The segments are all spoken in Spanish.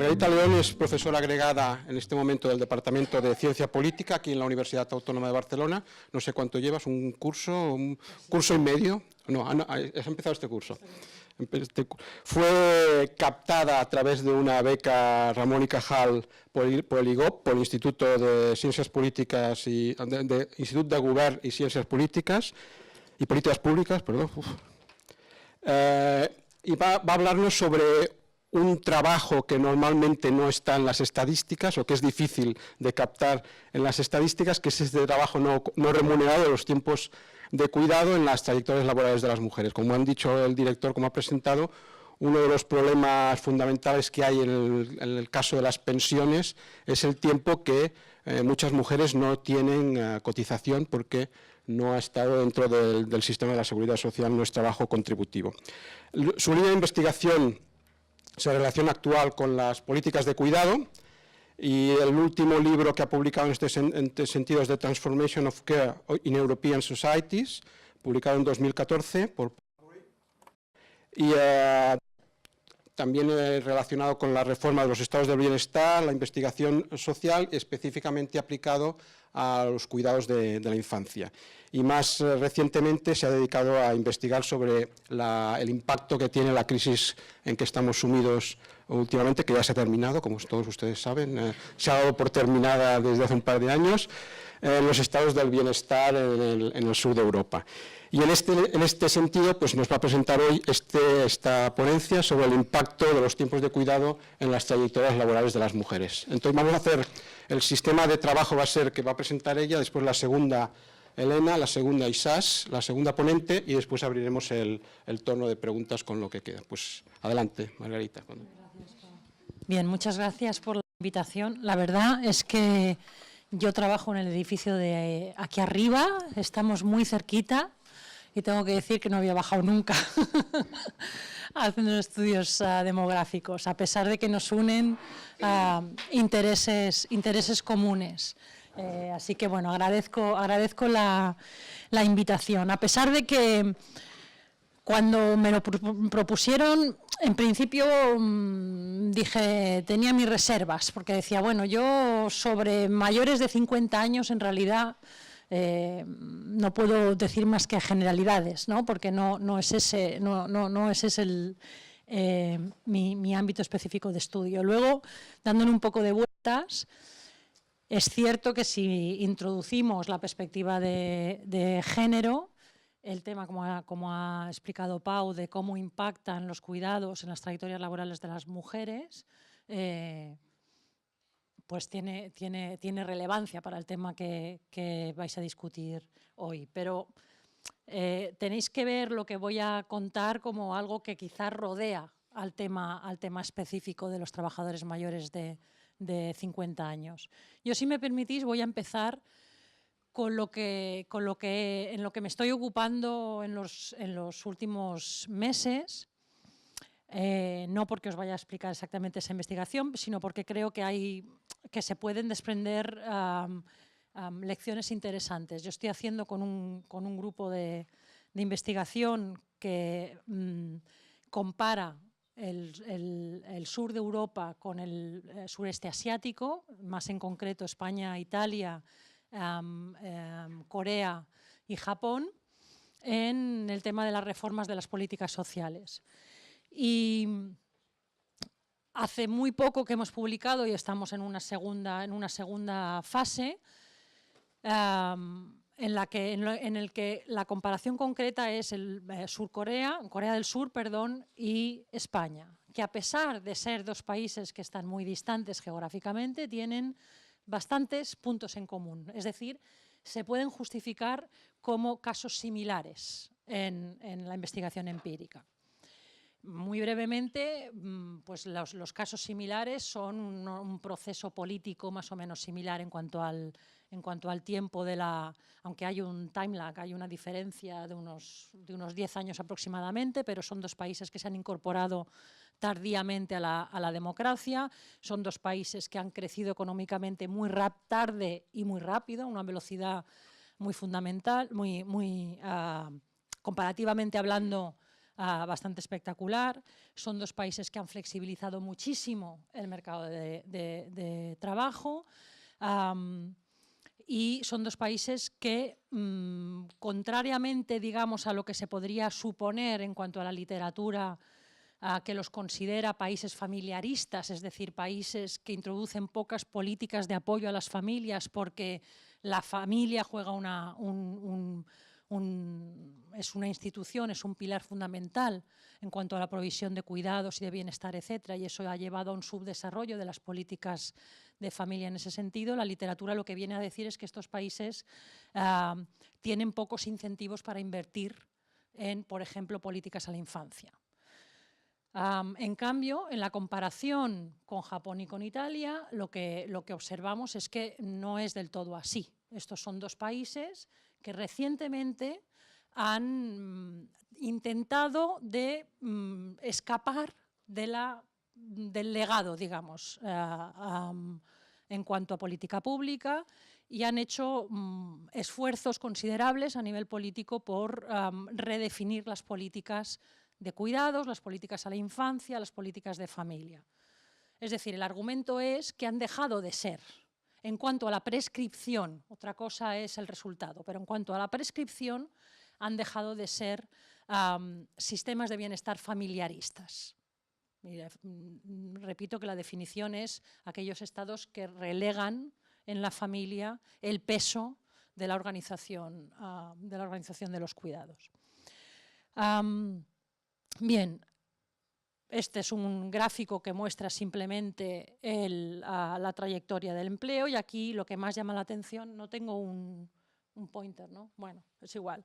Margarita León es profesora agregada en este momento del Departamento de Ciencia Política aquí en la Universidad Autónoma de Barcelona. No sé cuánto llevas, un curso y medio. No, has empezado este curso. Fue captada a través de una beca Ramón y Cajal por el IGOP, por el Instituto de Ciencias Políticas y Instituto de Govern y Ciencias Políticas y Políticas Públicas, perdón. Y va a hablarnos sobre un trabajo que normalmente no está en las estadísticas o que es difícil de captar en las estadísticas, que es este trabajo no remunerado de los tiempos de cuidado en las trayectorias laborales de las mujeres. Como han dicho el director, como ha presentado, uno de los problemas fundamentales que hay en el caso de las pensiones es el tiempo que muchas mujeres no tienen cotización porque no ha estado dentro del sistema de la seguridad social, no es trabajo contributivo. Su línea de investigación se relaciona actual con las políticas de cuidado y el último libro que ha publicado en este sentido es The Transformation of Care in European Societies, publicado en 2014 y también relacionado con la reforma de los estados del bienestar, la investigación social, específicamente aplicado a los cuidados de la infancia. Y más recientemente se ha dedicado a investigar sobre el impacto que tiene la crisis en que estamos sumidos últimamente, que ya se ha terminado, como todos ustedes saben, se ha dado por terminada desde hace un par de años, en los estados del bienestar en el sur de Europa. Y en este sentido, pues nos va a presentar hoy esta ponencia sobre el impacto de los tiempos de cuidado en las trayectorias laborales de las mujeres. Entonces vamos a hacer, el sistema de trabajo va a ser que va a presentar ella, después la segunda Elena, la segunda Isás, la segunda ponente y después abriremos el turno de preguntas con lo que queda. Pues adelante, Margarita. Bien, muchas gracias por la invitación. La verdad es que yo trabajo en el edificio de aquí arriba, estamos muy cerquita. Y tengo que decir que no había bajado nunca haciendo estudios demográficos, a pesar de que nos unen intereses comunes. Así que, bueno, agradezco la invitación. A pesar de que cuando me lo propusieron, en principio dije, tenía mis reservas, porque decía, bueno, yo sobre mayores de 50 años en realidad no puedo decir más que generalidades, ¿no? Porque no es ese mi ámbito específico de estudio. Luego, dándole un poco de vueltas, es cierto que si introducimos la perspectiva de género, el tema, como ha explicado Pau, de cómo impactan los cuidados en las trayectorias laborales de las mujeres, pues tiene relevancia para el tema que vais a discutir hoy. Pero tenéis que ver lo que voy a contar como algo que quizás rodea al tema específico de los trabajadores mayores de 50 años. Yo, si me permitís, voy a empezar en lo que me estoy ocupando en los últimos meses. No porque os vaya a explicar exactamente esa investigación, sino porque creo que se pueden desprender lecciones interesantes. Yo estoy haciendo con un grupo de investigación que compara el sur de Europa con el sureste asiático, más en concreto España, Italia, Corea y Japón, en el tema de las reformas de las políticas sociales. Y hace muy poco que hemos publicado y estamos en una segunda fase en el que la comparación concreta es Corea del Sur, y España, que a pesar de ser dos países que están muy distantes geográficamente, tienen bastantes puntos en común. Es decir, se pueden justificar como casos similares en la investigación empírica. Muy brevemente, pues los casos similares son un proceso político más o menos similar en cuanto al tiempo aunque hay un time lag, hay una diferencia de unos 10 años aproximadamente, pero son dos países que se han incorporado tardíamente a la democracia, son dos países que han crecido económicamente muy tarde y muy rápido, a una velocidad muy fundamental, comparativamente hablando, bastante espectacular. Son dos países que han flexibilizado muchísimo el mercado de trabajo. Y son dos países que, contrariamente, digamos, a lo que se podría suponer en cuanto a la literatura, que los considera países familiaristas, es decir, países que introducen pocas políticas de apoyo a las familias porque la familia juega es una institución, es un pilar fundamental en cuanto a la provisión de cuidados y de bienestar, etcétera, y eso ha llevado a un subdesarrollo de las políticas de familia en ese sentido. La literatura lo que viene a decir es que estos países tienen pocos incentivos para invertir en, por ejemplo, políticas a la infancia. En cambio, en la comparación con Japón y con Italia, lo que observamos es que no es del todo así. Estos son dos países que recientemente han intentado de escapar del legado, digamos, en cuanto a política pública, y han hecho esfuerzos considerables a nivel político por redefinir las políticas de cuidados, las políticas a la infancia, las políticas de familia. Es decir, el argumento es que han dejado de ser, en cuanto a la prescripción, otra cosa es el resultado, pero en cuanto a la prescripción han dejado de ser sistemas de bienestar familiaristas. Repito que la definición es aquellos estados que relegan en la familia el peso de la organización de los cuidados. Bien, este es un gráfico que muestra simplemente la trayectoria del empleo, y aquí lo que más llama la atención, no tengo un pointer, ¿no? Bueno, es igual.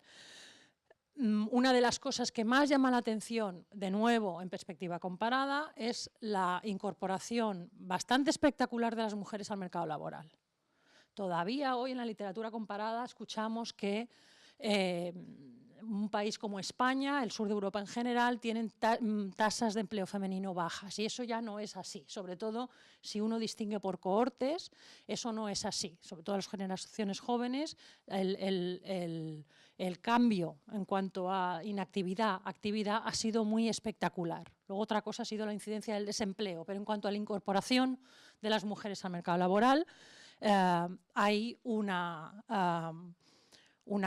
Una de las cosas que más llama la atención, de nuevo en perspectiva comparada, es la incorporación bastante espectacular de las mujeres al mercado laboral. Todavía hoy en la literatura comparada escuchamos que un país como España, el sur de Europa en general, tienen tasas de empleo femenino bajas, y eso ya no es así. Sobre todo si uno distingue por cohortes, eso no es así. Sobre todo las generaciones jóvenes, el cambio en cuanto a inactividad, actividad ha sido muy espectacular. Luego otra cosa ha sido la incidencia del desempleo, pero en cuanto a la incorporación de las mujeres al mercado laboral, hay una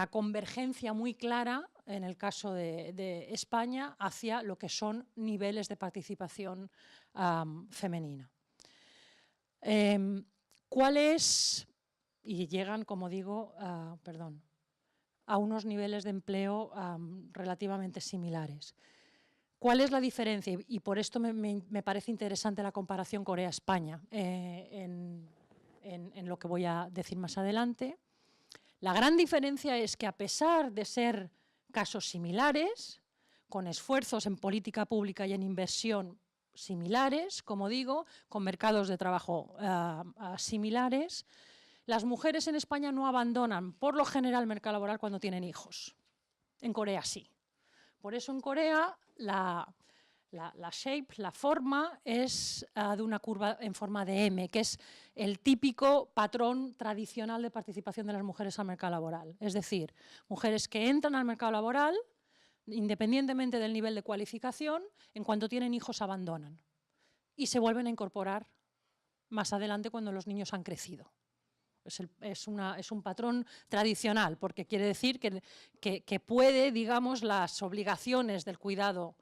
convergencia muy clara en el caso de España hacia lo que son niveles de participación femenina. ¿Cuál es? Y llegan, como digo, a unos niveles de empleo relativamente similares. ¿Cuál es la diferencia? Y por esto me parece interesante la comparación Corea-España en lo que voy a decir más adelante. La gran diferencia es que, a pesar de ser casos similares, con esfuerzos en política pública y en inversión similares, como digo, con mercados de trabajo similares, las mujeres en España no abandonan por lo general el mercado laboral cuando tienen hijos. En Corea sí. Por eso en Corea la forma es de una curva en forma de M, que es el típico patrón tradicional de participación de las mujeres al mercado laboral. Es decir, mujeres que entran al mercado laboral, independientemente del nivel de cualificación, en cuanto tienen hijos abandonan y se vuelven a incorporar más adelante cuando los niños han crecido. Es un patrón tradicional, porque quiere decir que puede, digamos, las obligaciones del cuidado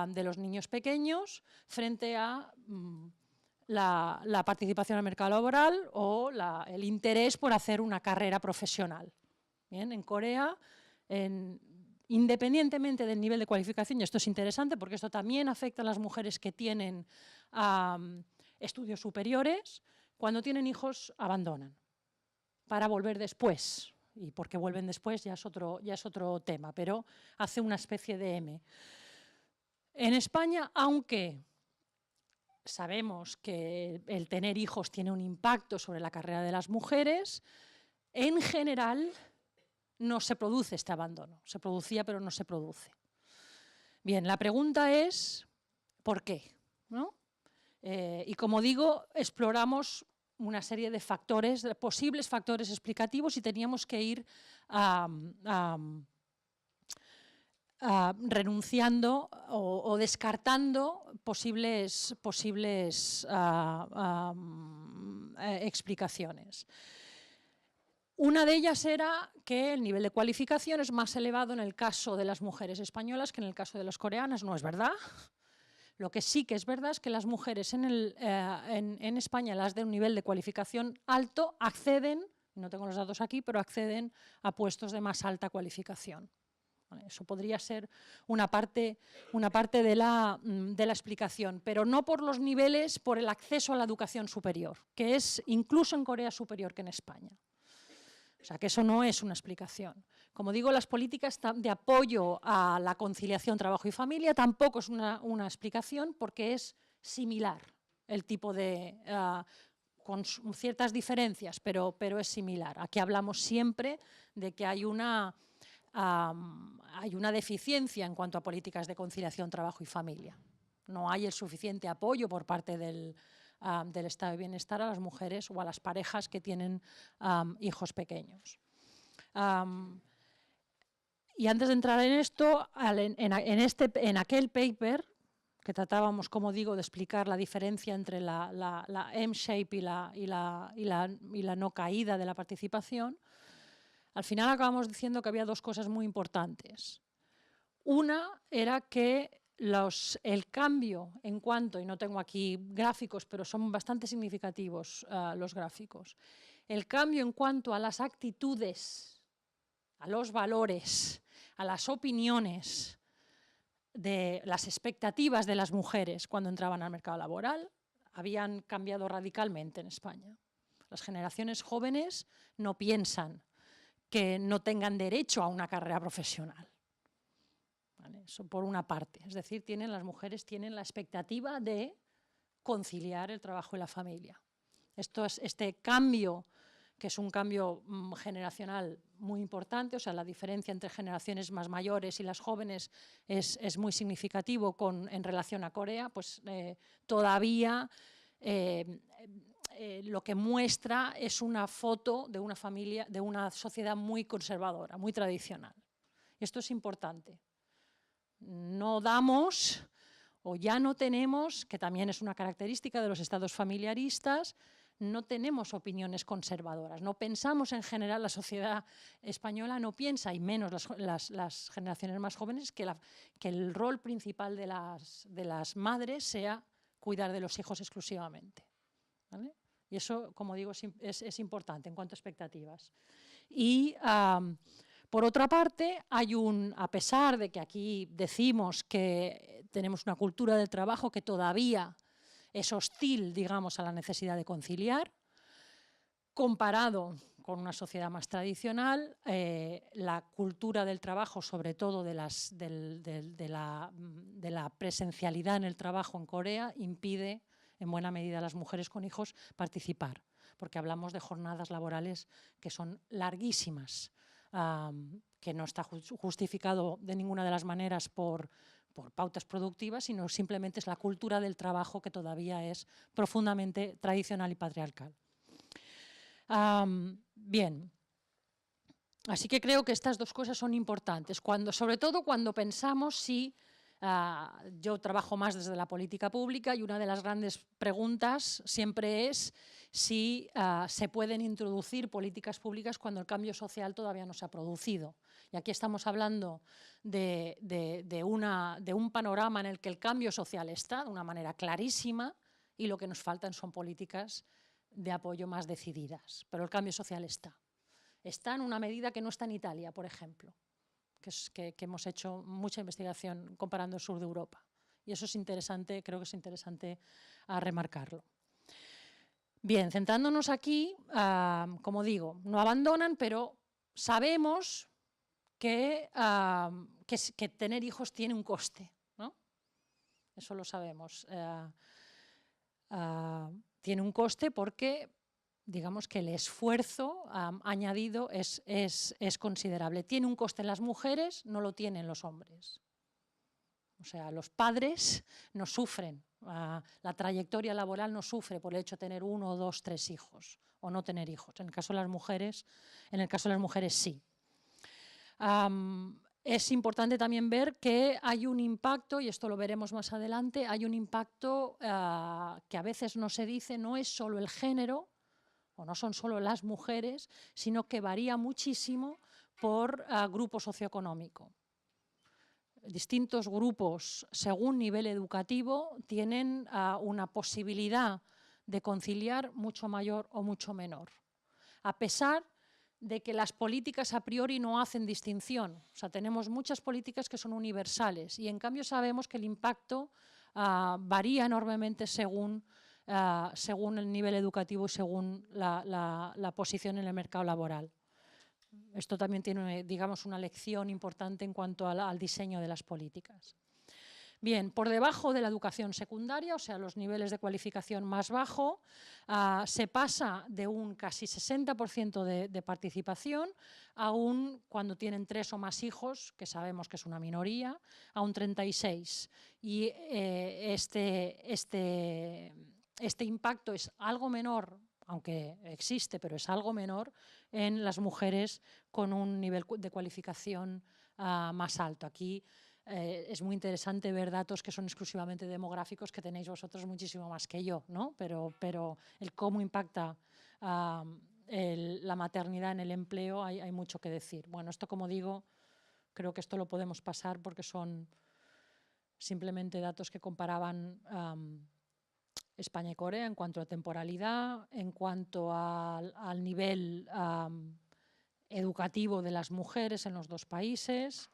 de los niños pequeños frente a la participación en el mercado laboral o el interés por hacer una carrera profesional. Bien, en Corea, independientemente del nivel de cualificación, y esto es interesante porque esto también afecta a las mujeres que tienen estudios superiores, cuando tienen hijos abandonan para volver después, y porque vuelven después ya es otro tema, pero hace una especie de M. En España, aunque sabemos que el tener hijos tiene un impacto sobre la carrera de las mujeres, en general no se produce este abandono. Se producía, pero no se produce. Bien, la pregunta es ¿por qué? ¿No? Y como digo, exploramos una serie de factores, de posibles factores explicativos, y teníamos que ir renunciando o descartando posibles explicaciones. Una de ellas era que el nivel de cualificación es más elevado en el caso de las mujeres españolas que en el caso de las coreanas. No es verdad. Lo que sí que es verdad es que las mujeres en España, las de un nivel de cualificación alto, acceden, no tengo los datos aquí, pero acceden a puestos de más alta cualificación. Eso podría ser una parte de la explicación, pero no por los niveles, por el acceso a la educación superior, que es incluso en Corea superior que en España. O sea, que eso no es una explicación. Como digo, las políticas de apoyo a la conciliación trabajo y familia tampoco es una explicación porque es similar el tipo de... con ciertas diferencias, pero es similar. Aquí hablamos siempre de que hay una deficiencia en cuanto a políticas de conciliación trabajo y familia. No hay el suficiente apoyo por parte del estado de bienestar a las mujeres o a las parejas que tienen hijos pequeños. Y antes de entrar en esto, en aquel paper que tratábamos, como digo, de explicar la diferencia entre la M-shape y la no caída de la participación, al final acabamos diciendo que había dos cosas muy importantes. Una era que el cambio en cuanto, y no tengo aquí gráficos, pero son bastante significativos los gráficos, el cambio en cuanto a las actitudes, a los valores, a las opiniones, de las expectativas de las mujeres cuando entraban al mercado laboral, habían cambiado radicalmente en España. Las generaciones jóvenes no piensan que no tengan derecho a una carrera profesional. ¿Vale? Eso por una parte, es decir, las mujeres tienen la expectativa de conciliar el trabajo y la familia. Este cambio, que es un cambio generacional muy importante, o sea, la diferencia entre generaciones más mayores y las jóvenes es muy significativo en relación a Corea, pues todavía lo que muestra es una foto de una familia, de una sociedad muy conservadora, muy tradicional. Y esto es importante. No damos, o ya no tenemos, que también es una característica de los estados familiaristas, no tenemos opiniones conservadoras, no pensamos en general, la sociedad española no piensa, y menos las generaciones más jóvenes, que el rol principal de las madres sea cuidar de los hijos exclusivamente. ¿Vale? Y eso, como digo, es importante en cuanto a expectativas. Y por otra parte, a pesar de que aquí decimos que tenemos una cultura del trabajo que todavía es hostil, digamos, a la necesidad de conciliar, comparado con una sociedad más tradicional, la cultura del trabajo, sobre todo de la presencialidad en el trabajo en Corea, impide en buena medida a las mujeres con hijos participar, porque hablamos de jornadas laborales que son larguísimas, que no está justificado de ninguna de las maneras por pautas productivas, sino simplemente es la cultura del trabajo que todavía es profundamente tradicional y patriarcal. Bien, así que creo que estas dos cosas son importantes, sobre todo cuando pensamos si yo trabajo más desde la política pública y una de las grandes preguntas siempre es si se pueden introducir políticas públicas cuando el cambio social todavía no se ha producido. Y aquí estamos hablando de un panorama en el que el cambio social está de una manera clarísima y lo que nos faltan son políticas de apoyo más decididas. Pero el cambio social está. Está en una medida que no está en Italia, por ejemplo, que hemos hecho mucha investigación comparando el sur de Europa. Y eso es interesante, creo que es interesante remarcarlo. Bien, centrándonos aquí, como digo, no abandonan, pero sabemos que tener hijos tiene un coste, ¿no? Eso lo sabemos. Tiene un coste porque, digamos que el esfuerzo añadido es considerable. Tiene un coste en las mujeres, no lo tienen los hombres. O sea, los padres no sufren, la trayectoria laboral no sufre por el hecho de tener 1, 2, 3 hijos o no tener hijos. En el caso de las mujeres sí. Es importante también ver que hay un impacto, y esto lo veremos más adelante, hay un impacto que a veces no se dice, no es solo el género, o no son solo las mujeres, sino que varía muchísimo por grupo socioeconómico. Distintos grupos, según nivel educativo, tienen una posibilidad de conciliar mucho mayor o mucho menor, a pesar de que las políticas a priori no hacen distinción. O sea, tenemos muchas políticas que son universales y en cambio sabemos que el impacto varía enormemente según el nivel educativo y según la posición en el mercado laboral. Esto también tiene, digamos, una lección importante en cuanto al diseño de las políticas. Bien, por debajo de la educación secundaria, o sea, los niveles de cualificación más bajo, se pasa de un casi 60% de participación a un, cuando tienen 3 o más hijos, que sabemos que es una minoría, a un 36%. Y este impacto es algo menor, aunque existe, pero es algo menor en las mujeres con un nivel de cualificación más alto. Aquí es muy interesante ver datos que son exclusivamente demográficos, que tenéis vosotros muchísimo más que yo, ¿no? Pero el cómo impacta la maternidad en el empleo hay mucho que decir. Bueno, esto, como digo, creo que esto lo podemos pasar porque son simplemente datos que comparaban España y Corea en cuanto a temporalidad, en cuanto al nivel educativo de las mujeres en los dos países.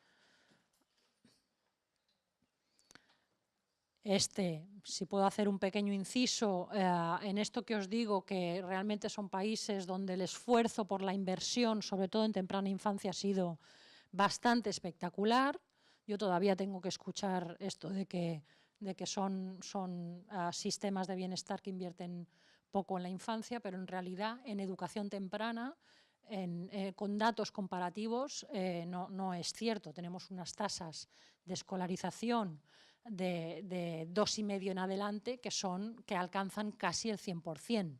Si puedo hacer un pequeño inciso, en esto que os digo, que realmente son países donde el esfuerzo por la inversión, sobre todo en temprana infancia, ha sido bastante espectacular. Yo todavía tengo que escuchar esto de que son sistemas de bienestar que invierten poco en la infancia, pero en realidad en educación temprana, con datos comparativos, no es cierto. Tenemos unas tasas de escolarización de 2,5 en adelante que alcanzan casi el 100%.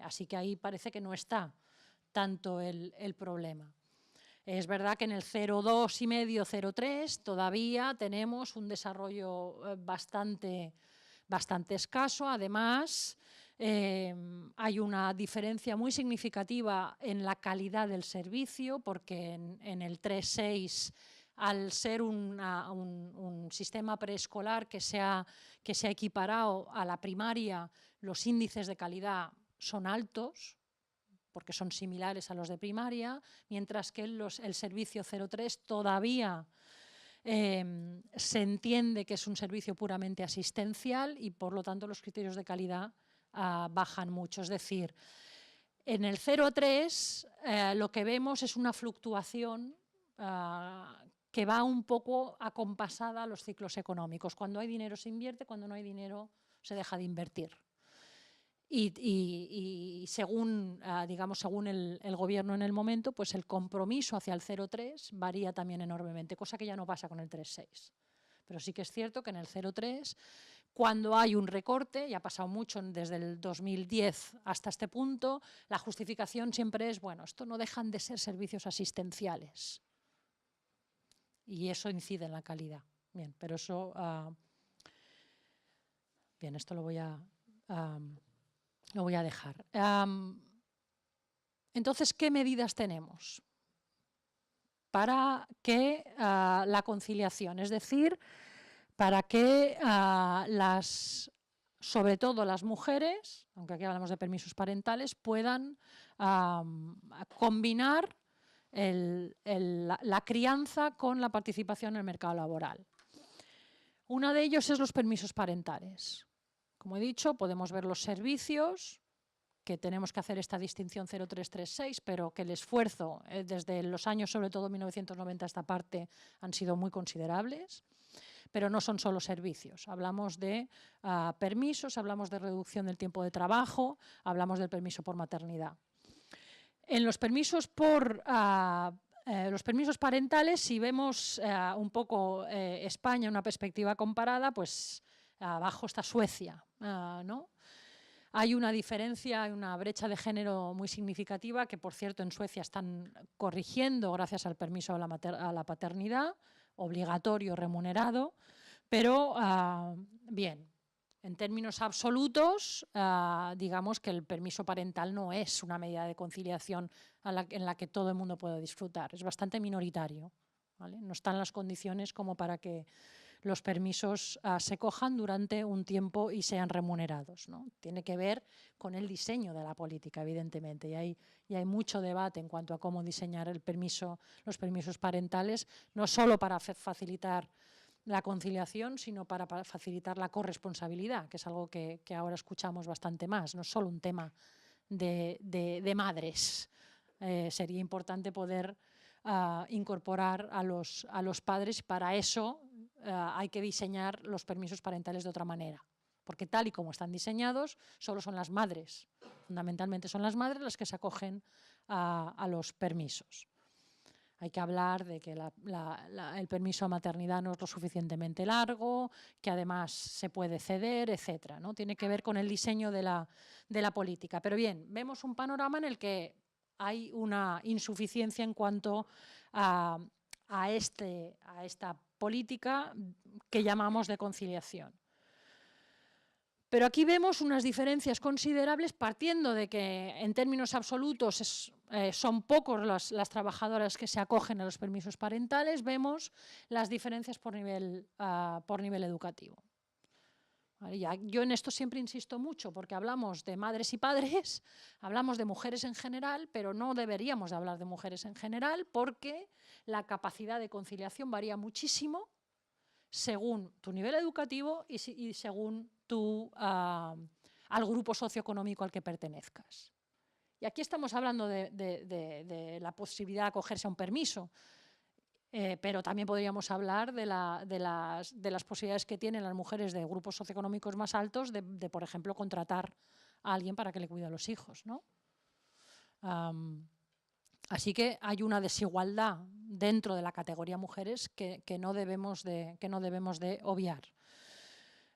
Así que ahí parece que no está tanto el problema. Es verdad que en el 0,2,5, 0,3 todavía tenemos un desarrollo bastante escaso. Además, hay una diferencia muy significativa en la calidad del servicio, porque en el 3,6, al ser un sistema preescolar que se ha equiparado a la primaria, los índices de calidad son altos, porque son similares a los de primaria, mientras que el servicio 0,3 todavía se entiende que es un servicio puramente asistencial y, por lo tanto, los criterios de calidad bajan mucho. Es decir, en el 0,3 lo que vemos es una fluctuación que va un poco acompasada a los ciclos económicos. Cuando hay dinero se invierte, cuando no hay dinero se deja de invertir. Y según, según el gobierno en el momento, pues el compromiso hacia el 0,3 varía también enormemente, cosa que ya no pasa con el 3,6. Pero sí que es cierto que en el 0,3, cuando hay un recorte, y ha pasado mucho desde el 2010 hasta este punto, la justificación siempre es, bueno, esto no dejan de ser servicios asistenciales. Y eso incide en la calidad. Bien, pero eso... bien, esto lo voy a dejar. Entonces, ¿qué medidas tenemos para que la conciliación, es decir, para que sobre todo las mujeres, aunque aquí hablamos de permisos parentales, puedan combinar la crianza con la participación en el mercado laboral? Uno de ellos es los permisos parentales. Como he dicho, podemos ver los servicios, que tenemos que hacer esta distinción 0,336, pero que el esfuerzo desde los años, sobre todo 1990 a esta parte, han sido muy considerables. Pero no son solo servicios. Hablamos de permisos, hablamos de reducción del tiempo de trabajo, hablamos del permiso por maternidad. En los permisos parentales, si vemos un poco España en una perspectiva comparada, pues abajo está Suecia, ¿no? Hay una diferencia, hay una brecha de género muy significativa que, por cierto, en Suecia están corrigiendo gracias al permiso a la paternidad, obligatorio, remunerado, pero bien, en términos absolutos, digamos que el permiso parental no es una medida de conciliación en la que todo el mundo puede disfrutar, es bastante minoritario, ¿vale? No están las condiciones como para que los permisos se cojan durante un tiempo y sean remunerados, ¿no? Tiene que ver con el diseño de la política, evidentemente, y hay mucho debate en cuanto a cómo diseñar los permisos parentales, no solo para facilitar la conciliación, sino para facilitar la corresponsabilidad, que es algo que ahora escuchamos bastante más, no es solo un tema de madres. Sería importante poder incorporar a los padres. Para eso hay que diseñar los permisos parentales de otra manera, porque tal y como están diseñados, solo son las madres, fundamentalmente son las madres las que se acogen a los permisos. Hay que hablar de que el permiso a maternidad no es lo suficientemente largo, que además se puede ceder, etcétera, ¿no? Tiene que ver con el diseño de la política. Pero bien, vemos un panorama en el que hay una insuficiencia en cuanto a esta política que llamamos de conciliación. Pero aquí vemos unas diferencias considerables partiendo de que en términos absolutos son pocos las trabajadoras que se acogen a los permisos parentales, vemos las diferencias por nivel educativo. Yo en esto siempre insisto mucho porque hablamos de madres y padres, hablamos de mujeres en general, pero no deberíamos de hablar de mujeres en general porque la capacidad de conciliación varía muchísimo según tu nivel educativo y según al grupo socioeconómico al que pertenezcas. Y aquí estamos hablando de la posibilidad de acogerse a un permiso, pero también podríamos hablar de las posibilidades que tienen las mujeres de grupos socioeconómicos más altos de por ejemplo, contratar a alguien para que le cuide a los hijos, ¿no? Así que hay una desigualdad dentro de la categoría mujeres que no debemos de obviar.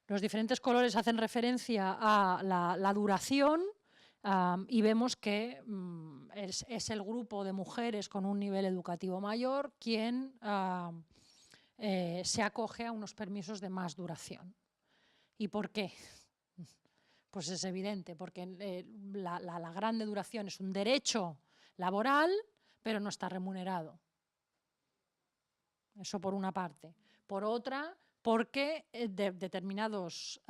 Los diferentes colores hacen referencia a la duración y vemos que es el grupo de mujeres con un nivel educativo mayor quien se acoge a unos permisos de más duración. ¿Y por qué? Pues es evidente, porque la grande duración es un derecho laboral, pero no está remunerado. Eso por una parte. Por otra, porque determinados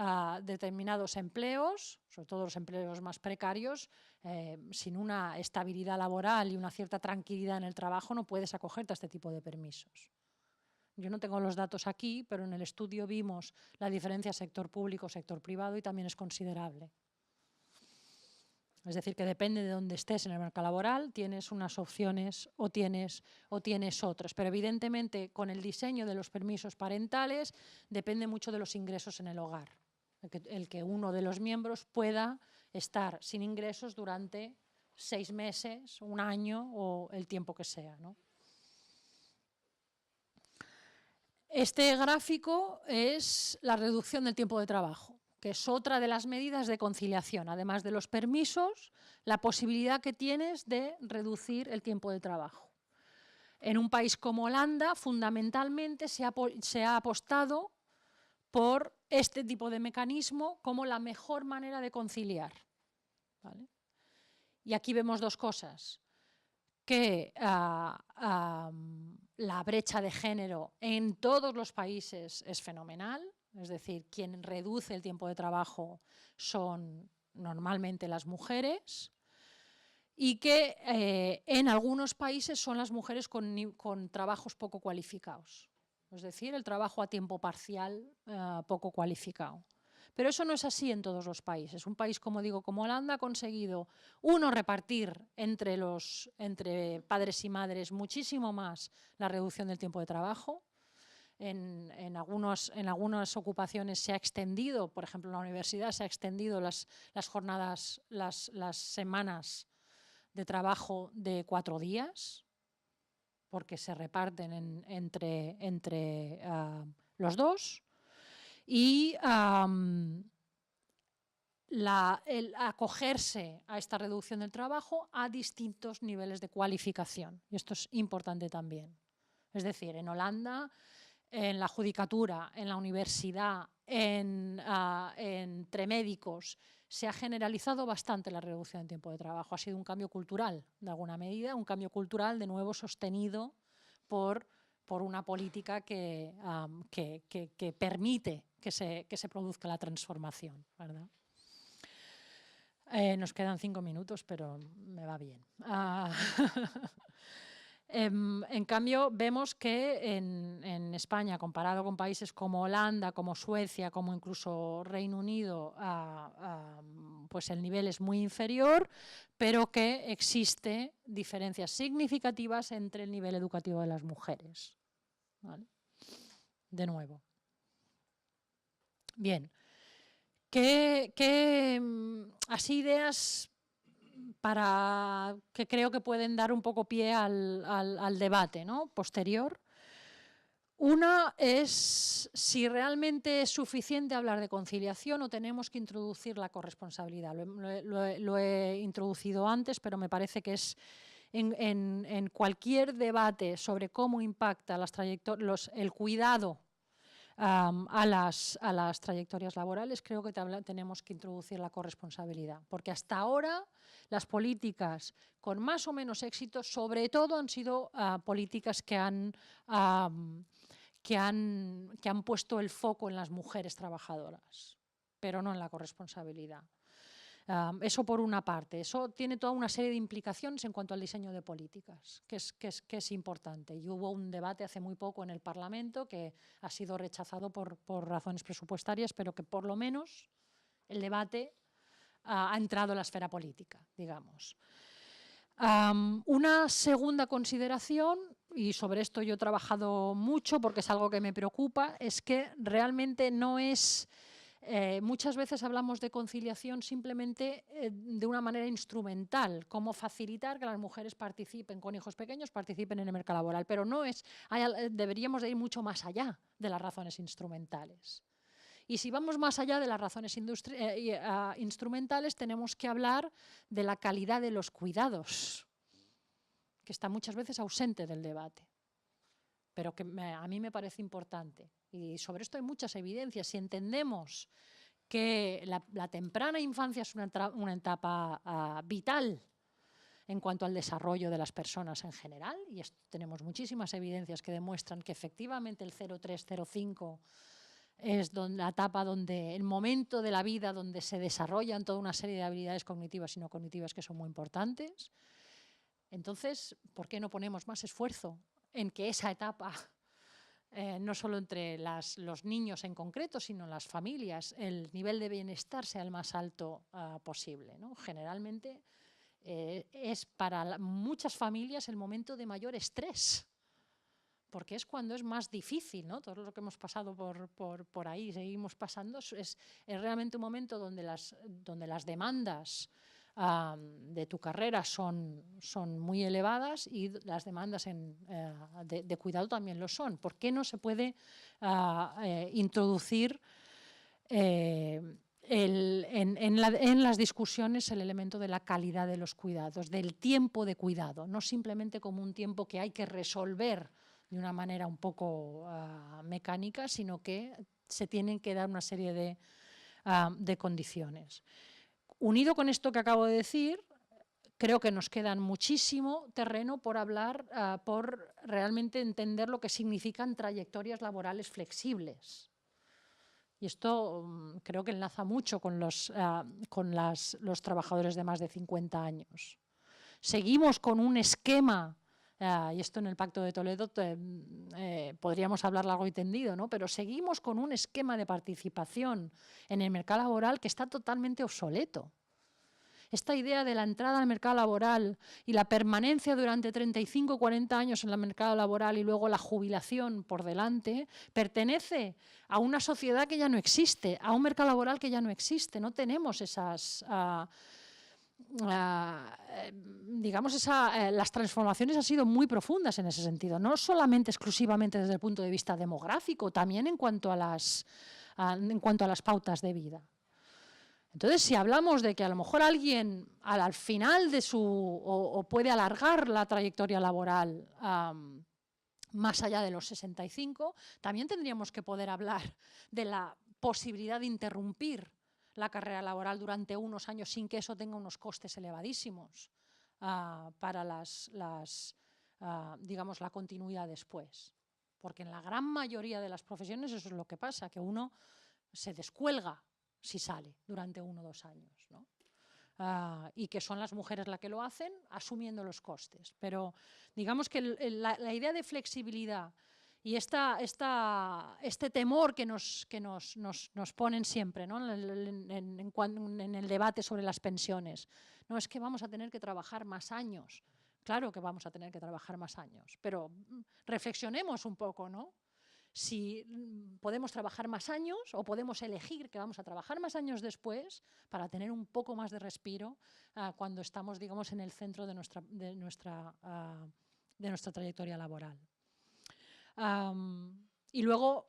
empleos, sobre todo los empleos más precarios, sin una estabilidad laboral y una cierta tranquilidad en el trabajo, no puedes acogerte a este tipo de permisos. Yo no tengo los datos aquí, pero en el estudio vimos la diferencia sector público, sector privado y también es considerable. Es decir, que depende de dónde estés en el mercado laboral, tienes unas opciones o tienes otras. Pero evidentemente con el diseño de los permisos parentales depende mucho de los ingresos en el hogar. El que uno de los miembros pueda estar sin ingresos durante 6 meses, 1 año o el tiempo que sea, ¿no? Este gráfico es la reducción del tiempo de trabajo, que es otra de las medidas de conciliación. Además de los permisos, la posibilidad que tienes de reducir el tiempo de trabajo. En un país como Holanda, fundamentalmente se ha apostado por este tipo de mecanismo como la mejor manera de conciliar, ¿vale? Y aquí vemos dos cosas. Que la brecha de género en todos los países es fenomenal, es decir, quien reduce el tiempo de trabajo son normalmente las mujeres y que en algunos países son las mujeres con trabajos poco cualificados, es decir, el trabajo a tiempo parcial poco cualificado. Pero eso no es así en todos los países. Un país, como digo, como Holanda, ha conseguido, repartir entre padres y madres muchísimo más la reducción del tiempo de trabajo. En algunas ocupaciones se ha extendido, por ejemplo, en la universidad se ha extendido las jornadas, las semanas de trabajo de 4 días, porque se reparten entre los dos. Y el acogerse a esta reducción del trabajo a distintos niveles de cualificación. Y esto es importante también. Es decir, en Holanda, en la judicatura, en la universidad, entre médicos, se ha generalizado bastante la reducción del tiempo de trabajo. Ha sido un cambio cultural, de alguna medida, un cambio cultural de nuevo sostenido por una política que permite que se produzca la transformación, ¿verdad? Nos quedan 5 minutos, pero me va bien. En cambio, vemos que en España, comparado con países como Holanda, como Suecia, como incluso Reino Unido, pues el nivel es muy inferior, pero que existe diferencias significativas entre el nivel educativo de las mujeres. ¿Vale? De nuevo. Bien. Así ideas para que creo que pueden dar un poco pie al debate, ¿no?, posterior. Una es si realmente es suficiente hablar de conciliación o tenemos que introducir la corresponsabilidad. Lo he introducido antes, pero me parece que es en cualquier debate sobre cómo impacta el cuidado a las trayectorias laborales, creo que tenemos que introducir la corresponsabilidad, porque hasta ahora las políticas con más o menos éxito, sobre todo han sido políticas que han puesto el foco en las mujeres trabajadoras, pero no en la corresponsabilidad. Eso por una parte. Eso tiene toda una serie de implicaciones en cuanto al diseño de políticas, que es importante. Y hubo un debate hace muy poco en el Parlamento que ha sido rechazado por razones presupuestarias, pero que por lo menos el debate ha entrado en la esfera política, digamos. Una segunda consideración, y sobre esto yo he trabajado mucho porque es algo que me preocupa, es que realmente no es... muchas veces hablamos de conciliación simplemente de una manera instrumental, como facilitar que las mujeres participen con hijos pequeños, participen en el mercado laboral, pero no es, deberíamos de ir mucho más allá de las razones instrumentales. Y si vamos más allá de las razones instrumentales, tenemos que hablar de la calidad de los cuidados, que está muchas veces ausente del debate, pero que a mí me parece importante. Y sobre esto hay muchas evidencias. Si entendemos que la temprana infancia es una etapa vital en cuanto al desarrollo de las personas en general, y tenemos muchísimas evidencias que demuestran que efectivamente el 0,3-0,5 es la etapa donde, el momento de la vida donde se desarrollan toda una serie de habilidades cognitivas y no cognitivas que son muy importantes. Entonces, ¿por qué no ponemos más esfuerzo en que esa etapa, no solo entre los niños en concreto, sino las familias, el nivel de bienestar sea el más alto posible, ¿no? Generalmente es para muchas familias el momento de mayor estrés, porque es cuando es más difícil, ¿no? Todo lo que hemos pasado por ahí, seguimos pasando, es realmente un momento donde las demandas de tu carrera son muy elevadas y las demandas de cuidado también lo son. ¿Por qué no se puede introducir en las discusiones el elemento de la calidad de los cuidados, del tiempo de cuidado, no simplemente como un tiempo que hay que resolver de una manera un poco mecánica, sino que se tienen que dar una serie de condiciones. Unido con esto que acabo de decir, creo que nos queda muchísimo terreno por hablar, por realmente entender lo que significan trayectorias laborales flexibles. Y esto creo que enlaza mucho con los trabajadores de más de 50 años. Seguimos con un esquema, y esto en el Pacto de Toledo podríamos hablar largo y tendido, ¿no? Pero seguimos con un esquema de participación en el mercado laboral que está totalmente obsoleto. Esta idea de la entrada al mercado laboral y la permanencia durante 35 o 40 años en el mercado laboral y luego la jubilación por delante, pertenece a una sociedad que ya no existe, a un mercado laboral que ya no existe. No tenemos esas... las transformaciones han sido muy profundas en ese sentido, no solamente exclusivamente desde el punto de vista demográfico, también en cuanto a las pautas de vida. Entonces, si hablamos de que a lo mejor alguien al final de o puede alargar la trayectoria laboral más allá de los 65, también tendríamos que poder hablar de la posibilidad de interrumpir la carrera laboral durante unos años sin que eso tenga unos costes elevadísimos para digamos, la continuidad después. Porque en la gran mayoría de las profesiones eso es lo que pasa, que uno se descuelga si sale durante 1 o 2 años, ¿no? Y que son las mujeres las que lo hacen asumiendo los costes. Pero digamos que la idea de flexibilidad y este temor que nos ponen siempre, ¿no? en el debate sobre las pensiones, no es que vamos a tener que trabajar más años. Claro que vamos a tener que trabajar más años, pero reflexionemos un poco, ¿no? Si podemos trabajar más años o podemos elegir que vamos a trabajar más años después para tener un poco más de respiro cuando estamos, digamos, en el centro de nuestra trayectoria laboral. Y luego,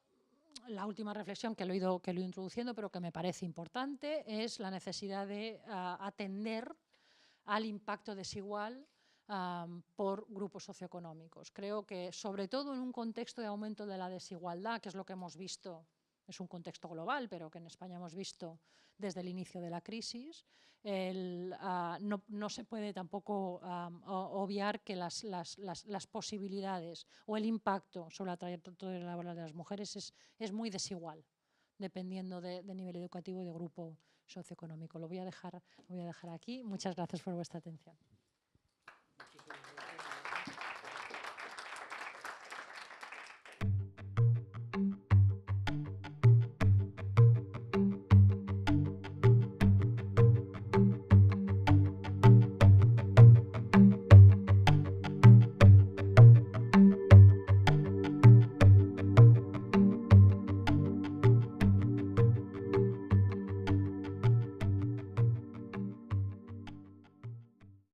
la última reflexión que lo he ido introduciendo, pero que me parece importante, es la necesidad de atender al impacto desigual por grupos socioeconómicos. Creo que, sobre todo en un contexto de aumento de la desigualdad, que es lo que hemos visto, es un contexto global, pero que en España hemos visto desde el inicio de la crisis, no se puede tampoco obviar que las posibilidades o el impacto sobre la trayectoria laboral de las mujeres es muy desigual, dependiendo de nivel educativo y de grupo socioeconómico. Lo voy a dejar aquí. Muchas gracias por vuestra atención.